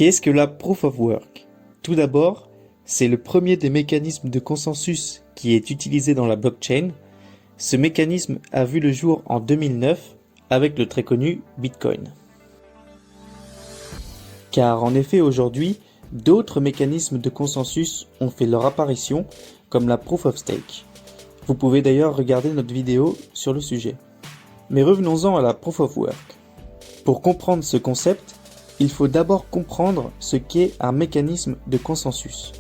Qu'est-ce que la Proof of Work? Tout d'abord, c'est le premier des mécanismes de consensus qui est utilisé dans la blockchain. Ce mécanisme a vu le jour en 2009 avec le très connu Bitcoin. Car en effet aujourd'hui, d'autres mécanismes de consensus ont fait leur apparition, comme la Proof of Stake. Vous pouvez d'ailleurs regarder notre vidéo sur le sujet. Mais revenons-en à la Proof of Work. Pour comprendre ce concept, il faut d'abord comprendre ce qu'est un mécanisme de consensus.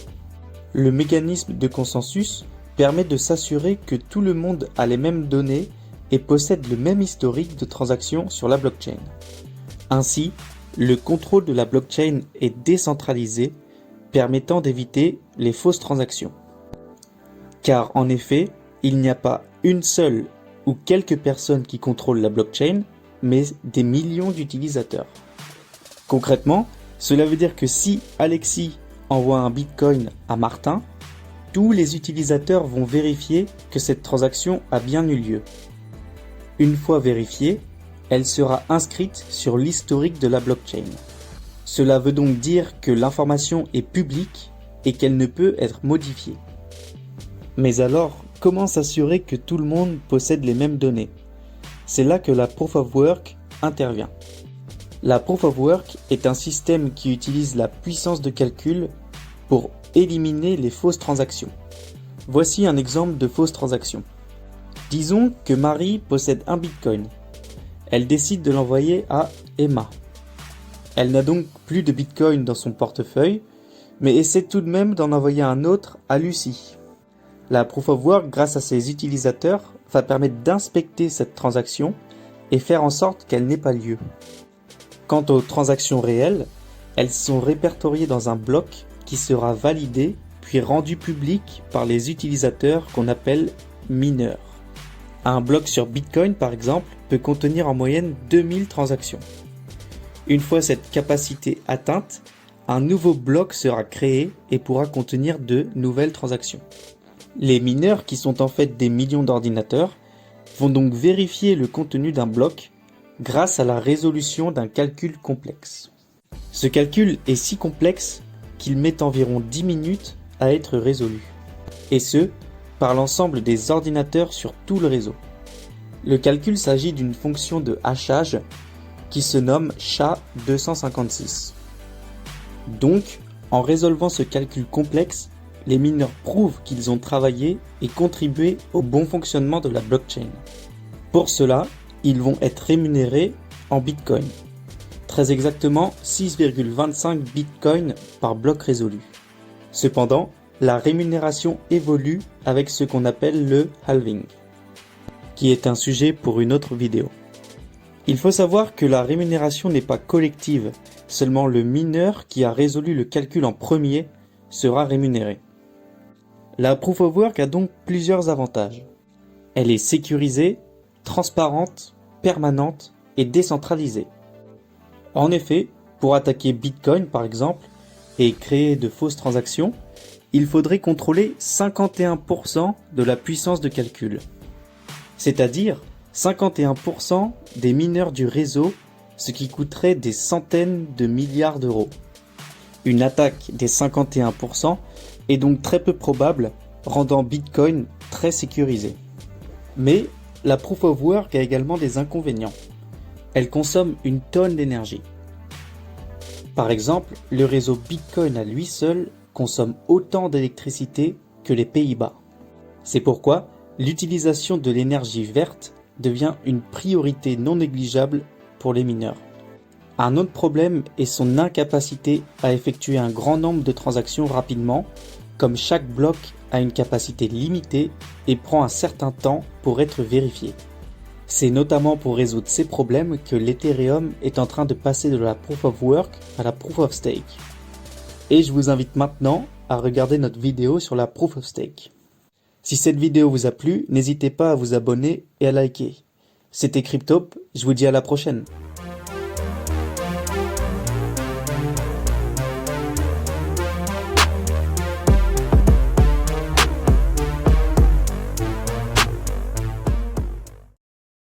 Le mécanisme de consensus permet de s'assurer que tout le monde a les mêmes données et possède le même historique de transactions sur la blockchain. Ainsi, le contrôle de la blockchain est décentralisé, permettant d'éviter les fausses transactions. Car en effet, il n'y a pas une seule ou quelques personnes qui contrôlent la blockchain, mais des millions d'utilisateurs. Concrètement, cela veut dire que si Alexis envoie un Bitcoin à Martin, tous les utilisateurs vont vérifier que cette transaction a bien eu lieu. Une fois vérifiée, elle sera inscrite sur l'historique de la blockchain. Cela veut donc dire que l'information est publique et qu'elle ne peut être modifiée. Mais alors, comment s'assurer que tout le monde possède les mêmes données? C'est là que la Proof of Work intervient. La Proof of Work est un système qui utilise la puissance de calcul pour éliminer les fausses transactions. Voici un exemple de fausse transaction. Disons que Marie possède un Bitcoin. Elle décide de l'envoyer à Emma. Elle n'a donc plus de Bitcoin dans son portefeuille, mais essaie tout de même d'en envoyer un autre à Lucie. La Proof of Work, grâce à ses utilisateurs, va permettre d'inspecter cette transaction et faire en sorte qu'elle n'ait pas lieu. Quant aux transactions réelles, elles sont répertoriées dans un bloc qui sera validé puis rendu public par les utilisateurs qu'on appelle mineurs. Un bloc sur Bitcoin par exemple peut contenir en moyenne 2000 transactions. Une fois cette capacité atteinte, un nouveau bloc sera créé et pourra contenir de nouvelles transactions. Les mineurs, qui sont en fait des millions d'ordinateurs, vont donc vérifier le contenu d'un bloc grâce à la résolution d'un calcul complexe. Ce calcul est si complexe qu'il met environ 10 minutes à être résolu, et ce, par l'ensemble des ordinateurs sur tout le réseau. Le calcul s'agit d'une fonction de hachage qui se nomme SHA-256. Donc, en résolvant ce calcul complexe, les mineurs prouvent qu'ils ont travaillé et contribué au bon fonctionnement de la blockchain. Pour cela, ils vont être rémunérés en Bitcoin. Très exactement 6,25 Bitcoin par bloc résolu. Cependant, la rémunération évolue avec ce qu'on appelle le halving, qui est un sujet pour une autre vidéo. Il faut savoir que la rémunération n'est pas collective, seulement le mineur qui a résolu le calcul en premier sera rémunéré. La Proof of Work a donc plusieurs avantages. Elle est sécurisée, transparente, permanente et décentralisée. En effet, pour attaquer Bitcoin par exemple, et créer de fausses transactions, il faudrait contrôler 51% de la puissance de calcul. C'est-à-dire 51% des mineurs du réseau, ce qui coûterait des centaines de milliards d'euros. Une attaque des 51% est donc très peu probable, rendant Bitcoin très sécurisé. Mais la Proof of Work a également des inconvénients. Elle consomme une tonne d'énergie. Par exemple, le réseau Bitcoin à lui seul consomme autant d'électricité que les Pays-Bas. C'est pourquoi l'utilisation de l'énergie verte devient une priorité non négligeable pour les mineurs. Un autre problème est son incapacité à effectuer un grand nombre de transactions rapidement, comme chaque bloc a une capacité limitée et prend un certain temps pour être vérifié. C'est notamment pour résoudre ces problèmes que l'Ethereum est en train de passer de la Proof of Work à la Proof of Stake. Et je vous invite maintenant à regarder notre vidéo sur la Proof of Stake. Si cette vidéo vous a plu, n'hésitez pas à vous abonner et à liker. C'était Cryptope, je vous dis à la prochaine.